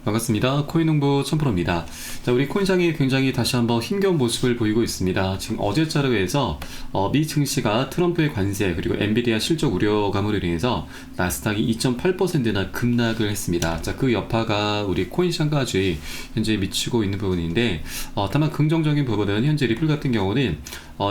반갑습니다. 코인농부 천프로입니다. 자, 우리 코인장이 굉장히 다시 한번 힘겨운 모습을 보이고 있습니다. 지금 어제 자료에서 미 증시가 트럼프의 관세 그리고 엔비디아 실적 우려감으로 인해서 나스닥이 2.8%나 급락을 했습니다. 자, 그 여파가 우리 코인시장까지 현재 미치고 있는 부분인데 다만 긍정적인 부분은 현재 리플 같은 경우는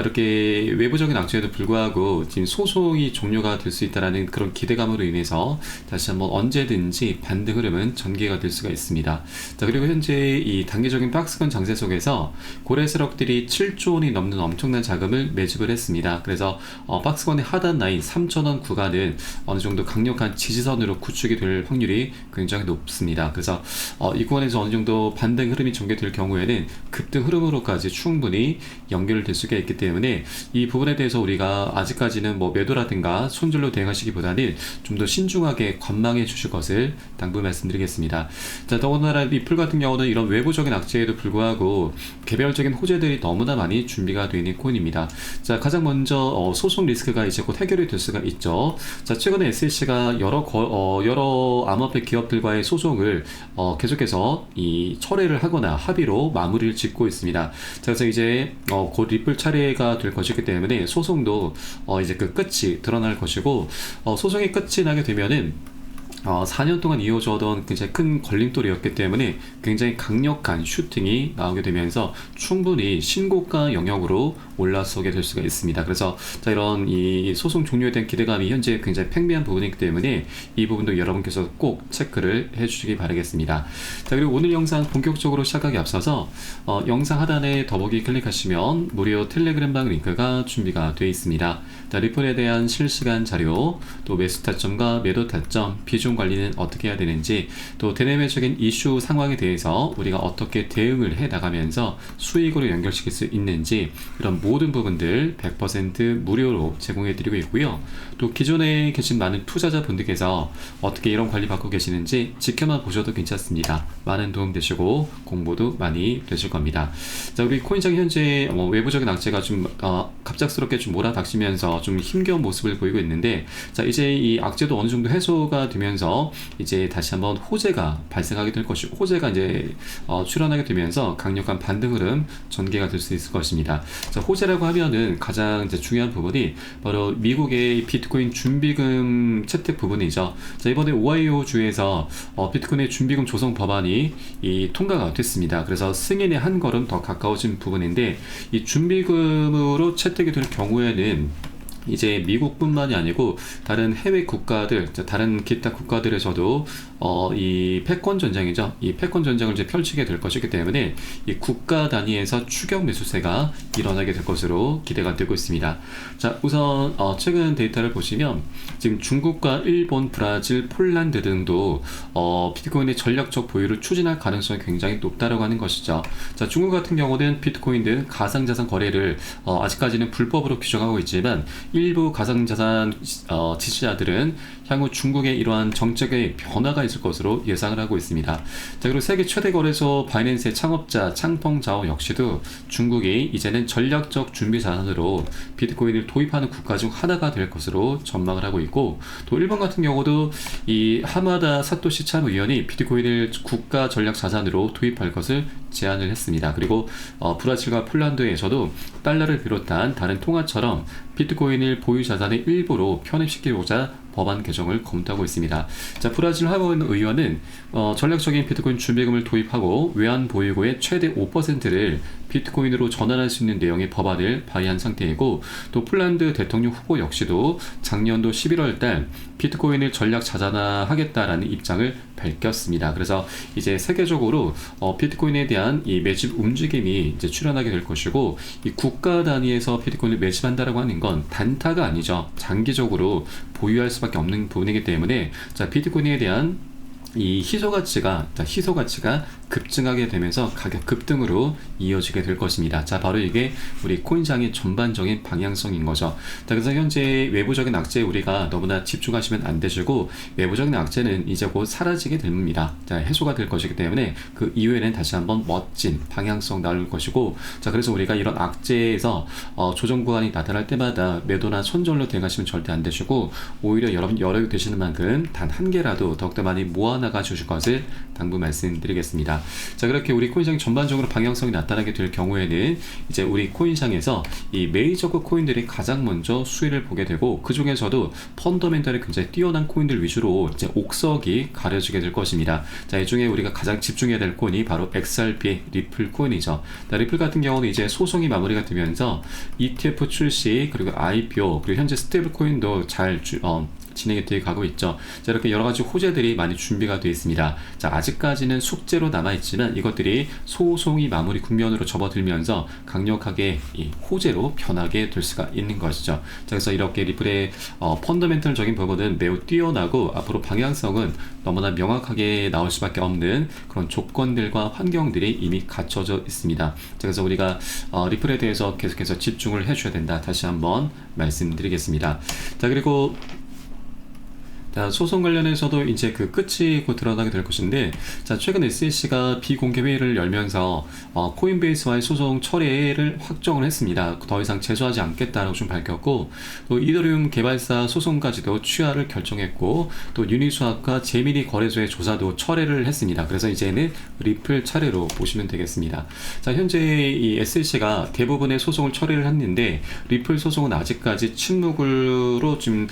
이렇게 외부적인 악재에도 불구하고 지금 소송이 종료가 될 수 있다는 그런 기대감으로 인해서 다시 한번 언제든지 반등 흐름은 전개가 될 수가 있습니다. 자, 그리고 현재 이 단기적인 박스권 장세 속에서 고래스럭들이 7조 원이 넘는 엄청난 자금을 매집을 했습니다. 그래서 박스권의 하단 라인 3,000원 구간은 어느 정도 강력한 지지선으로 구축이 될 확률이 굉장히 높습니다. 그래서 이 구간에서 어느 정도 반등 흐름이 전개될 경우에는 급등 흐름으로까지 충분히 연결될 수가 있기 때문에 이 부분에 대해서 우리가 아직까지는 뭐 매도라든가 손절로 대응하시기보다는 좀 더 신중하게 관망해 주실 것을 당부 말씀드리겠습니다. 자, 더군다나 리플 같은 경우는 이런 외부적인 악재에도 불구하고 개별적인 호재들이 너무나 많이 준비가 되어 있는 코인입니다. 자, 가장 먼저 소송 리스크가 이제 곧 해결이 될 수가 있죠. 자, 최근에 SEC가 여러 암호화폐 기업들과의 소송을 계속해서 이 철회를 하거나 합의로 마무리를 짓고 있습니다. 자, 그래서 이제 곧 리플 차례가 될 것이기 때문에 소송도 이제 그 끝이 드러날 것이고, 소송이 끝이 나게 되면은 4년 동안 이어져던 굉장히 큰 걸림돌이었기 때문에 굉장히 강력한 슈팅이 나오게 되면서 충분히 신고가 영역으로 올라서게 될 수가 있습니다. 그래서 자, 이런 이 소송 종료에 대한 기대감이 현재 굉장히 팽배한 부분이기 때문에 이 부분도 여러분께서 꼭 체크를 해주시기 바라겠습니다. 자, 그리고 오늘 영상 본격적으로 시작하기 앞서서 영상 하단에 더보기 클릭하시면 무료 텔레그램방 링크가 준비가 되어 있습니다. 자, 리플에 대한 실시간 자료, 또 매수 타점과 매도 타점, 비중 관리는 어떻게 해야 되는지, 또 대내외적인 이슈 상황에 대해서 우리가 어떻게 대응을 해 나가면서 수익으로 연결시킬 수 있는지, 이런 모든 부분들 100% 무료로 제공해 드리고 있고요. 또 기존에 계신 많은 투자자 분들께서 어떻게 이런 관리 받고 계시는지 지켜만 보셔도 괜찮습니다. 많은 도움 되시고 공부도 많이 되실 겁니다. 자, 우리 코인장 현재 외부적인 악재가 좀 갑작스럽게 좀 몰아닥치면서 좀 힘겨운 모습을 보이고 있는데, 자, 이제 이 악재도 어느 정도 해소가 되면서 이제 다시 한번 호재가 발생하게 될 것이고, 호재가 이제 출현하게 되면서 강력한 반등 흐름 전개가 될 수 있을 것입니다. 자, 호재라고 하면은 가장 이제 중요한 부분이 바로 미국의 비트코인 준비금 채택 부분이죠. 자, 이번에 오하이오 주에서 비트코인의 준비금 조성 법안이 통과가 됐습니다. 그래서 승인에 한 걸음 더 가까워진 부분인데, 이 준비금으로 채택이 될 경우에는 이제 미국뿐만이 아니고 다른 해외 국가들, 다른 기타 국가들에서도 이 패권 전쟁이죠. 이 패권 전쟁을 이제 펼치게 될 것이기 때문에 이 국가 단위에서 추격 매수세가 일어나게 될 것으로 기대가 되고 있습니다. 자, 우선 최근 데이터를 보시면 지금 중국과 일본, 브라질, 폴란드 등도 비트코인의 전략적 보유를 추진할 가능성이 굉장히 높다라고 하는 것이죠. 자, 중국 같은 경우는 비트코인 등 가상자산 거래를 아직까지는 불법으로 규정하고 있지만 일부 가상자산 지지자들은 향후 중국의 이러한 정책의 변화가 있을 것으로 예상을 하고 있습니다. 자, 그리고 세계 최대 거래소 바이낸스의 창업자 창펑자오 역시도 중국이 이제는 전략적 준비 자산으로 비트코인을 도입하는 국가 중 하나가 될 것으로 전망을 하고 있고, 또 일본 같은 경우도 이 하마다 사토시 참의원이 비트코인을 국가 전략 자산으로 도입할 것을 제안을 했습니다. 그리고 브라질과 폴란드에서도 달러를 비롯한 다른 통화처럼 비트코인을 보유 자산의 일부로 편입시키고자 법안 개정을 검토하고 있습니다. 자, 브라질 하원 의원은 전략적인 비트코인 준비금을 도입하고 외환 보유고의 최대 5%를 비트코인으로 전환할 수 있는 내용의 법안을 발의한 상태이고, 또 폴란드 대통령 후보 역시도 작년도 11월 달 비트코인을 전략 자산화하겠다라는 입장을 밝혔습니다. 그래서 이제 세계적으로 비트코인에 대한 이 매집 움직임이 이제 출현하게 될 것이고, 이 국가 단위에서 비트코인을 매집한다라고 하는 건 단타가 아니죠. 장기적으로 보유할 수밖에 없는 부분이기 때문에, 자, 비트코인에 대한 이 희소 가치가 급증하게 되면서 가격 급등으로 이어지게 될 것입니다. 자, 바로 이게 우리 코인장의 전반적인 방향성인 거죠. 자, 그래서 현재 외부적인 악재에 우리가 너무나 집중하시면 안 되시고, 외부적인 악재는 이제 곧 사라지게 됩니다. 자, 해소가 될 것이기 때문에 그 이후에는 다시 한번 멋진 방향성 나올 것이고, 자, 그래서 우리가 이런 악재에서 조정 구간이 나타날 때마다 매도나 손절로 대응하시면 절대 안 되시고, 오히려 여러분 여력이 되시는 만큼 단 한 개라도 더욱더 많이 모아 나가 주실 것을 당부 말씀드리겠습니다. 자, 그렇게 우리 코인시장 전반적으로 방향성이 나타나게 될 경우에는 이제 우리 코인시장에서 이 메이저급 코인들이 가장 먼저 수혜를 보게 되고, 그 중에서도 펀더멘털이 굉장히 뛰어난 코인들 위주로 이제 옥석이 가려지게 될 것입니다. 자, 이 중에 우리가 가장 집중해야 될 코인이 바로 XRP 리플 코인이죠. 자, 리플 같은 경우는 이제 소송이 마무리가 되면서 ETF 출시, 그리고 IPO, 그리고 현재 스테이블 코인도 잘 진행이 되어 가고 있죠. 자, 이렇게 여러 가지 호재들이 많이 준비가 되어 있습니다. 자, 아직까지는 숙제로 남아있지만 이것들이 소송이 마무리 국면으로 접어들면서 강력하게 이 호재로 변하게 될 수가 있는 것이죠. 자, 그래서 이렇게 리플의 펀더멘털적인 부분은 매우 뛰어나고 앞으로 방향성은 너무나 명확하게 나올 수밖에 없는 그런 조건들과 환경들이 이미 갖춰져 있습니다. 자, 그래서 우리가 리플에 대해서 계속해서 집중을 해줘야 된다. 다시 한번 말씀드리겠습니다. 자, 그리고 자, 소송 관련해서도 이제 그 끝이 곧 드러나게 될 것인데, 자, 최근 SEC가 비공개 회의를 열면서 코인베이스와의 소송 철회를 확정을 했습니다. 더 이상 제소하지 않겠다라고 좀 밝혔고, 또 이더리움 개발사 소송까지도 취하를 결정했고, 또 유니스왑과 제미니 거래소의 조사도 철회를 했습니다. 그래서 이제는 리플 차례로 보시면 되겠습니다. 자, 현재 이 SEC가 대부분의 소송을 철회를 했는데 리플 소송은 아직까지 침묵으로 지금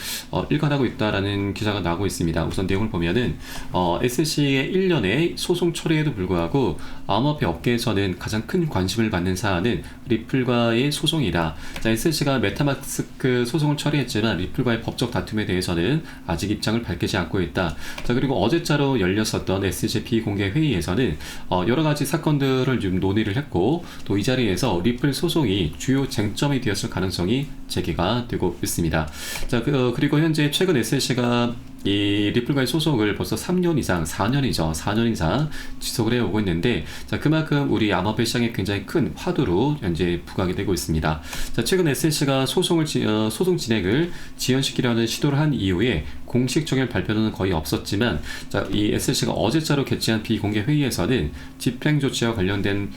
일관하고 있다라는 기사가 나오고 있습니다. 우선 내용을 보면은 SEC의 1년의 소송 처리에도 불구하고 암호화폐 업계에서는 가장 큰 관심을 받는 사안은 리플과의 소송이다. 자, SEC가 메타마스크 소송을 처리했지만 리플과의 법적 다툼에 대해서는 아직 입장을 밝히지 않고 있다. 자, 그리고 어제자로 열렸었던 SEC 비공개 회의에서는 여러 가지 사건들을 좀 논의를 했고, 또 이 자리에서 리플 소송이 주요 쟁점이 되었을 가능성이 제기가 되고 있습니다. 자, 그리고 현재 최근 SEC가 이 리플과의 소송을 벌써 3년 이상, 4년이죠. 4년 이상 지속을 해오고 있는데, 자, 그만큼 우리 암호화폐 시장에 굉장히 큰 화두로 현재 부각이 되고 있습니다. 자, 최근 SEC가 소송 진행을 지연시키려는 시도를 한 이후에 공식적인 발표는 거의 없었지만, 자, 이 SEC가 어제자로 개최한 비공개 회의에서는 집행 조치와 관련된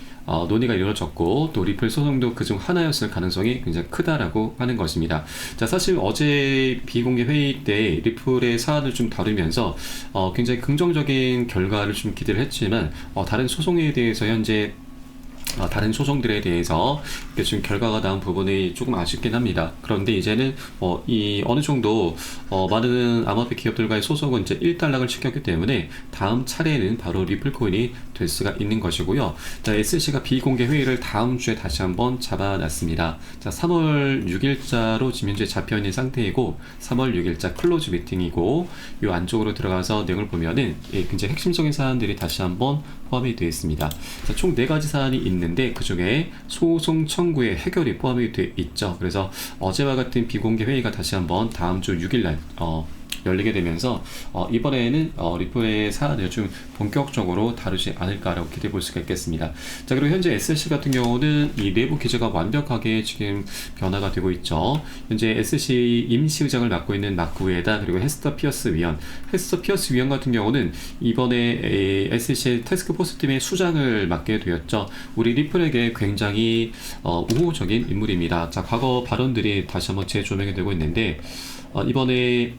논의가 이루어졌고, 또 리플 소송도 그중 하나였을 가능성이 굉장히 크다라고 하는 것입니다. 자, 사실 어제 비공개 회의 때 리플의 사안을 좀 다루면서 굉장히 긍정적인 결과를 좀 기대를 했지만, 다른 소송에 대해서 현재 다른 소송들에 대해서 지금 결과가 나온 부분이 조금 아쉽긴 합니다. 그런데 이제는 이 어느 정도 많은 암호화폐 기업들과의 소송은 이제 일단락을 시켰기 때문에 다음 차례는 바로 리플 코인이 될 수가 있는 것이고요. 자, SEC가 비공개 회의를 다음 주에 다시 한번 잡아놨습니다. 자, 3월 6일자로 지금 현재 잡혀 있는 상태이고, 3월 6일자 클로즈 미팅이고, 이 안쪽으로 들어가서 내용을 보면은 굉장히 핵심적인 사안들이 다시 한번 포함이 되어 있습니다. 자, 총 4가지 사안이 있는데 그 중에 소송 청구의 해결이 포함이 되어 있죠. 그래서 어제와 같은 비공개 회의가 다시 한번 다음 주 6일날 열리게 되면서 이번에는 리플의 사안을 좀 본격적으로 다루지 않을까라고 기대해 볼 수가 있겠습니다. 자, 그리고 현재 SEC 같은 경우는 이 내부 기조가 완벽하게 지금 변화가 되고 있죠. 현재 SEC 임시의장을 맡고 있는 마크 우에다, 그리고 헤스터 피어스 위원 같은 경우는 이번에 SEC 태스크포스 팀의 수장을 맡게 되었죠. 우리 리플에게 굉장히 우호적인 인물입니다. 자, 과거 발언들이 다시 한번 재조명이 되고 있는데, 이번에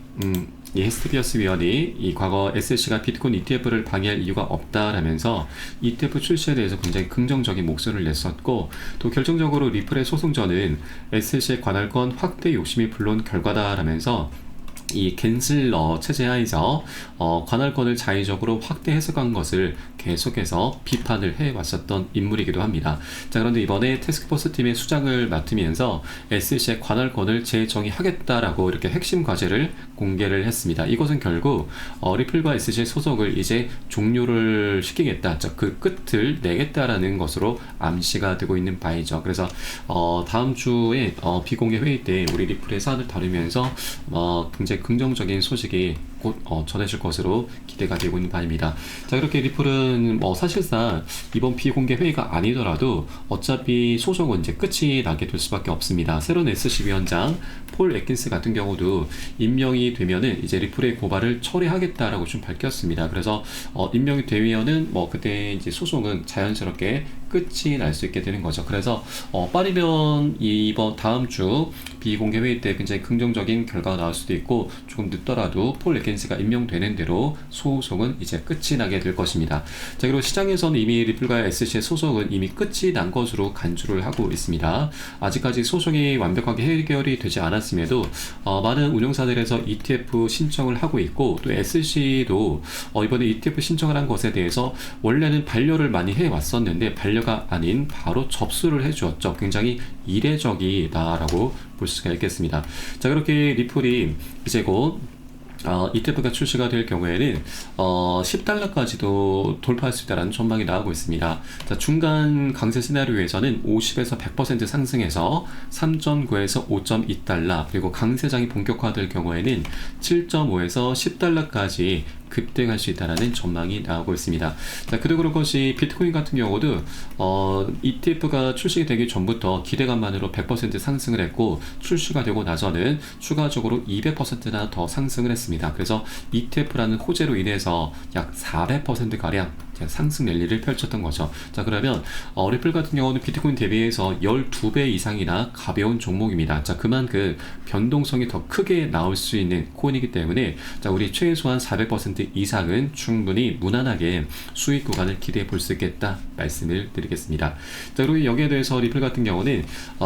이 헤스트 피어스 위원이 이 과거 SEC가 비트코인 ETF를 방해할 이유가 없다라면서 ETF 출시에 대해서 굉장히 긍정적인 목소리를 냈었고, 또 결정적으로 리플의 소송전은 SEC의 관할권 확대 욕심이 불러온 결과다라면서 이 겐슬러 체제 하에서 관할권을 자의적으로 확대 해석한 것을 계속해서 비판을 해왔었던 인물이기도 합니다. 자, 그런데 이번에 태스크포스 팀의 수장을 맡으면서 SEC의 관할권을 재정의하겠다라고 이렇게 핵심 과제를 공개를 했습니다. 이것은 결국 리플과 SEC의 소송을 이제 종료를 시키겠다, 그 끝을 내겠다라는 것으로 암시가 되고 있는 바이죠. 그래서 다음 주에 비공개 회의 때 우리 리플의 사안을 다루면서 굉장히 긍정적인 소식이 곧 전해질 것으로 기대가 되고 있는 바입니다. 자, 그렇게 리플은 사실상 이번 비공개 회의가 아니더라도 어차피 소송은 이제 끝이 나게 될 수밖에 없습니다. 새로운 SEC 위원장 폴 애킨스 같은 경우도 임명이 되면은 이제 리플의 고발을 처리하겠다라고 좀 밝혔습니다. 그래서 임명이 되면은 그때 이제 소송은 자연스럽게 끝이 날 수 있게 되는 거죠. 그래서 빠르면 다음 주 비공개 회의 때 굉장히 긍정적인 결과가 나올 수도 있고, 조금 늦더라도 폴 애킨스 바이낸스가 임명되는 대로 소송은 이제 끝이 나게 될 것입니다. 자, 그리고 시장에서는 이미 리플과 SC의 소송은 이미 끝이 난 것으로 간주를 하고 있습니다. 아직까지 소송이 완벽하게 해결이 되지 않았음에도 많은 운용사들에서 ETF 신청을 하고 있고, 또 SC도 이번에 ETF 신청을 한 것에 대해서 원래는 반려를 많이 해왔었는데 반려가 아닌 바로 접수를 해주었죠. 굉장히 이례적이다라고 볼 수가 있겠습니다. 자, 그렇게 리플이 이제 곧 ETF가 출시가 될 경우에는 $10까지도 돌파할 수 있다는 전망이 나오고 있습니다. 자, 중간 강세 시나리오에서는 50에서 100% 상승해서 3.9에서 5.2달러, 그리고 강세장이 본격화될 경우에는 7.5에서 $10까지 급등할 수 있다는 전망이 나오고 있습니다. 자, 그리고 그런 것이 비트코인 같은 경우도 ETF가 출시가 되기 전부터 기대감만으로 100% 상승을 했고, 출시가 되고 나서는 추가적으로 200%나 더 상승을 했습니다. 그래서 ETF라는 호재로 인해서 약 400%가량 상승 랠리를 펼쳤던 거죠. 자, 그러면 리플 같은 경우는 비트코인 대비해서 12배 이상이나 가벼운 종목입니다. 자, 그만큼 변동성이 더 크게 나올 수 있는 코인이기 때문에, 자, 우리 최소한 400% 이상은 충분히 무난하게 수익 구간을 기대해 볼 수 있겠다 말씀을 드리겠습니다. 자, 그리고 여기에 대해서 리플 같은 경우는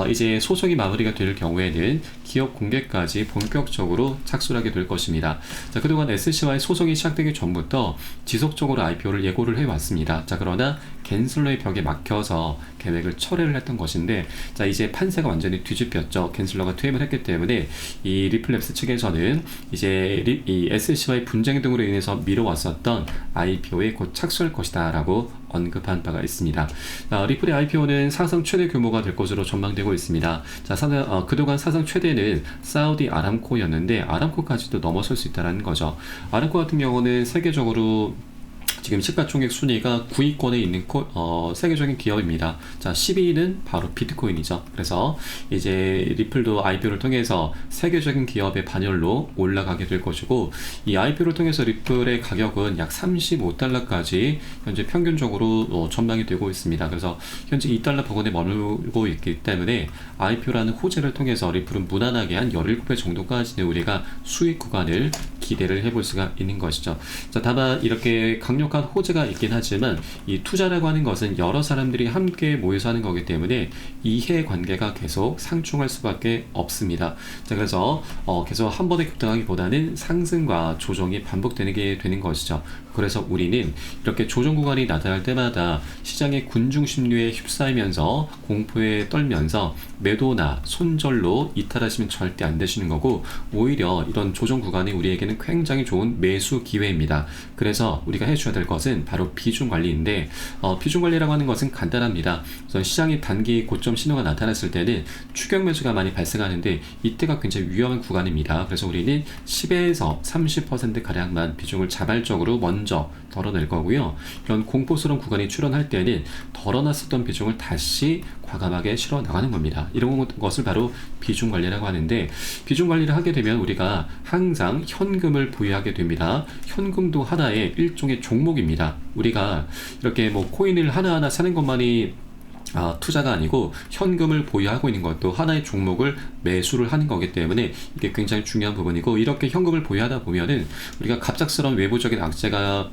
이제 소송이 마무리가 될 경우에는 기업 공개까지 본격적으로 착수를 하게 될 것입니다. 자, 그동안 SC와의 소송이 시작되기 전부터 지속적으로 IPO를 예고를 해왔습니다. 자, 그러나 갠슬러의 벽에 막혀서 계획을 철회를 했던 것인데, 자, 이제 판세가 완전히 뒤집혔죠. 갠슬러가 퇴임을 했기 때문에 이 리플랩스 측에서는 이제 이 SC와의 분쟁 등으로 인해서 미뤄왔었던 IPO에 곧 착수할 것이다 라고 언급한 바가 있습니다. 리플의 IPO는 사상 최대 규모가 될 것으로 전망되고 있습니다. 자, 그동안 사상 최대는 사우디 아람코였는데 아람코까지도 넘어설 수 있다는 거죠. 아람코 같은 경우는 세계적으로 지금 시가총액 순위가 9위권에 있는 세계적인 기업입니다. 자, 10위는 바로 비트코인이죠. 그래서 이제 리플도 IPO를 통해서 세계적인 기업의 반열로 올라가게 될 것이고, 이 IPO를 통해서 리플의 가격은 약 $35까지 현재 평균적으로 전망이 되고 있습니다. 그래서 현재 $2 부근에 머물고 있기 때문에 IPO라는 호재를 통해서 리플은 무난하게 한 17배 정도까지는 우리가 수익 구간을 기대를 해볼 수가 있는 것이죠. 자, 다만 이렇게 강력한 호재가 있긴 하지만 이 투자라고 하는 것은 여러 사람들이 함께 모여서 하는 거기 때문에 이해관계가 계속 상충할 수밖에 없습니다. 자, 그래서 계속 한 번에 급등하기보다는 상승과 조정이 반복되는 게 되는 것이죠. 그래서 우리는 이렇게 조정 구간이 나타날 때마다 시장의 군중 심리에 휩싸이면서 공포에 떨면서 매도나 손절로 이탈하시면 절대 안 되시는 거고, 오히려 이런 조정 구간이 우리에게는 굉장히 좋은 매수 기회입니다. 그래서 우리가 해줘야 될 것은 바로 비중 관리인데, 비중 관리라고 하는 것은 간단합니다. 우선 시장의 단기 고점 신호가 나타났을 때는 추격 매수가 많이 발생하는데 이때가 굉장히 위험한 구간입니다. 그래서 우리는 10에서 30% 가량만 비중을 자발적으로 먼저 덜어낼 거고요. 이런 공포스러운 구간이 출현할 때는 덜어놨었던 비중을 다시 과감하게 실어 나가는 겁니다. 이런 것을 바로 비중 관리라고 하는데, 비중 관리를 하게 되면 우리가 항상 현금을 보유하게 됩니다. 현금도 하나의 일종의 종목입니다. 우리가 이렇게 뭐 코인을 하나하나 사는 것만이 투자가 아니고 현금을 보유하고 있는 것도 하나의 종목을 매수를 하는 거기 때문에 이게 굉장히 중요한 부분이고, 이렇게 현금을 보유하다 보면은 우리가 갑작스러운 외부적인 악재가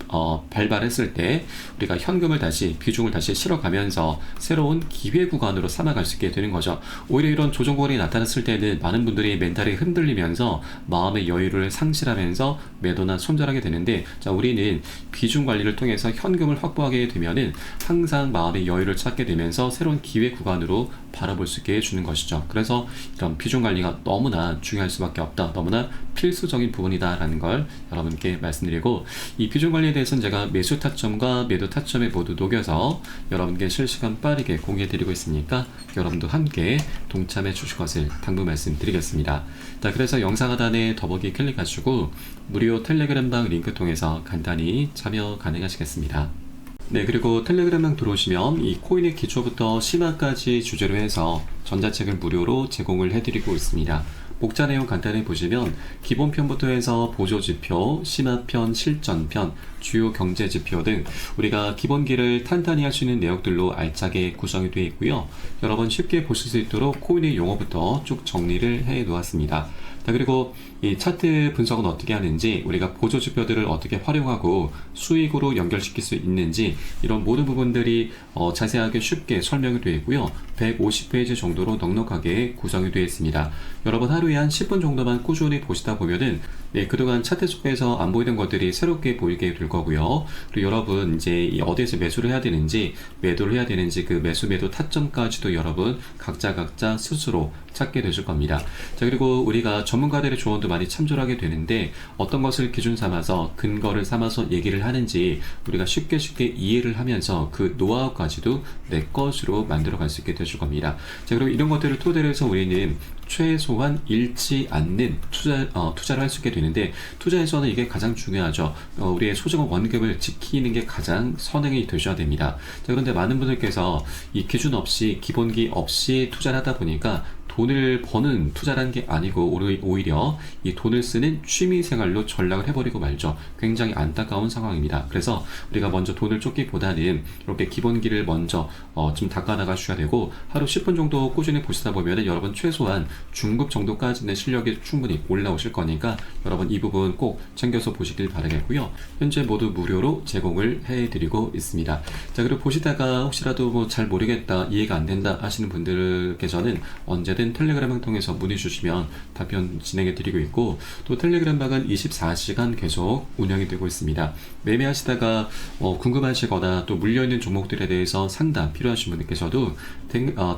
발발했을 때 우리가 현금을 다시 비중을 다시 실어가면서 새로운 기회 구간으로 삼아갈 수 있게 되는 거죠. 오히려 이런 조정 구간이 나타났을 때는 많은 분들이 멘탈이 흔들리면서 마음의 여유를 상실하면서 매도나 손절하게 되는데, 자, 우리는 비중 관리를 통해서 현금을 확보하게 되면은 항상 마음의 여유를 찾게 되면서 새로운 기회 구간으로 바라볼 수 있게 해주는 것이죠. 그래서 이런 비중 관리가 너무나 중요할 수밖에 없다, 너무나 필수적인 부분이다 라는 걸 여러분께 말씀드리고, 이 비중 관리에 대해서는 제가 매수 타점과 매도 타점에 모두 녹여서 여러분께 실시간 빠르게 공유해 드리고 있으니까 여러분도 함께 동참해 주실 것을 당부 말씀드리겠습니다. 자, 그래서 영상 하단에 더보기 클릭하시고 무료 텔레그램방 링크 통해서 간단히 참여 가능하시겠습니다. 네, 그리고 텔레그램방 들어오시면 이 코인의 기초부터 심화까지 주제로 해서 전자책을 무료로 제공을 해드리고 있습니다. 목차 내용 간단히 보시면 기본편부터 해서 보조지표, 심화편, 실전편, 주요 경제지표 등 우리가 기본기를 탄탄히 할 수 있는 내용들로 알차게 구성이 되어 있고요. 여러분 쉽게 보실 수 있도록 코인의 용어부터 쭉 정리를 해 놓았습니다. 자, 그리고 이 차트 분석은 어떻게 하는지, 우리가 보조 지표들을 어떻게 활용하고 수익으로 연결시킬 수 있는지, 이런 모든 부분들이 자세하게 쉽게 설명이 되어 있고요. 150페이지 정도로 넉넉하게 구성이 되어 있습니다. 여러분 하루에 한 10분 정도만 꾸준히 보시다 보면은 그동안 차트 속에서 안 보이던 것들이 새롭게 보이게 될 거고요. 그리고 여러분 이제 어디에서 매수를 해야 되는지, 매도를 해야 되는지, 그 매수 매도 타점까지도 여러분 각자 스스로 찾게 되실 겁니다. 자, 그리고 우리가 전문가들의 조언도 많이 참조를 하게 되는데, 어떤 것을 기준 삼아서 근거를 삼아서 얘기를 하는지 우리가 쉽게 이해를 하면서 그 노하우까지도 내 것으로 만들어 갈 수 있게 되실 겁니다. 자, 그리고 이런 것들을 토대로 해서 우리는 최소한 잃지 않는 투자를 할 수 있게 되는데, 투자에서는 이게 가장 중요하죠. 우리의 소중한 원금을 지키는 게 가장 선행이 되셔야 됩니다. 자, 그런데 많은 분들께서 이 기준 없이, 기본기 없이 투자를 하다 보니까 돈을 버는 투자라는 게 아니고 오히려 이 돈을 쓰는 취미생활로 전락을 해버리고 말죠. 굉장히 안타까운 상황입니다. 그래서 우리가 먼저 돈을 쫓기보다는 이렇게 기본기를 먼저 좀 닦아나가셔야 되고, 하루 10분 정도 꾸준히 보시다 보면 여러분 최소한 중급 정도까지는 실력이 충분히 올라오실 거니까 여러분 이 부분 꼭 챙겨서 보시길 바라겠고요. 현재 모두 무료로 제공을 해드리고 있습니다. 자, 그리고 보시다가 혹시라도 뭐 잘 모르겠다, 이해가 안 된다 하시는 분들께서는 언제든 텔레그램을 통해서 문의 주시면 답변 진행해 드리고 있고, 또 텔레그램 방은 24시간 계속 운영이 되고 있습니다. 매매하시다가 궁금하시거나 또 물려있는 종목들에 대해서 상담 필요하신 분들께서도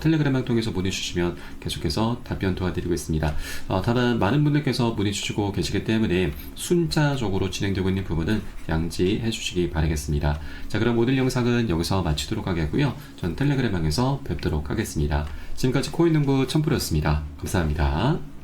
텔레그램 방 통해서 문의 주시면 계속해서 답변 도와드리고 있습니다. 다만 많은 분들께서 문의 주시고 계시기 때문에 순차적으로 진행되고 있는 부분은 양지해 주시기 바라겠습니다. 자, 그럼 오늘 영상은 여기서 마치도록 하겠고요. 전 텔레그램 방에서 뵙도록 하겠습니다. 지금까지 코인농부 첨프였습니다. 감사합니다.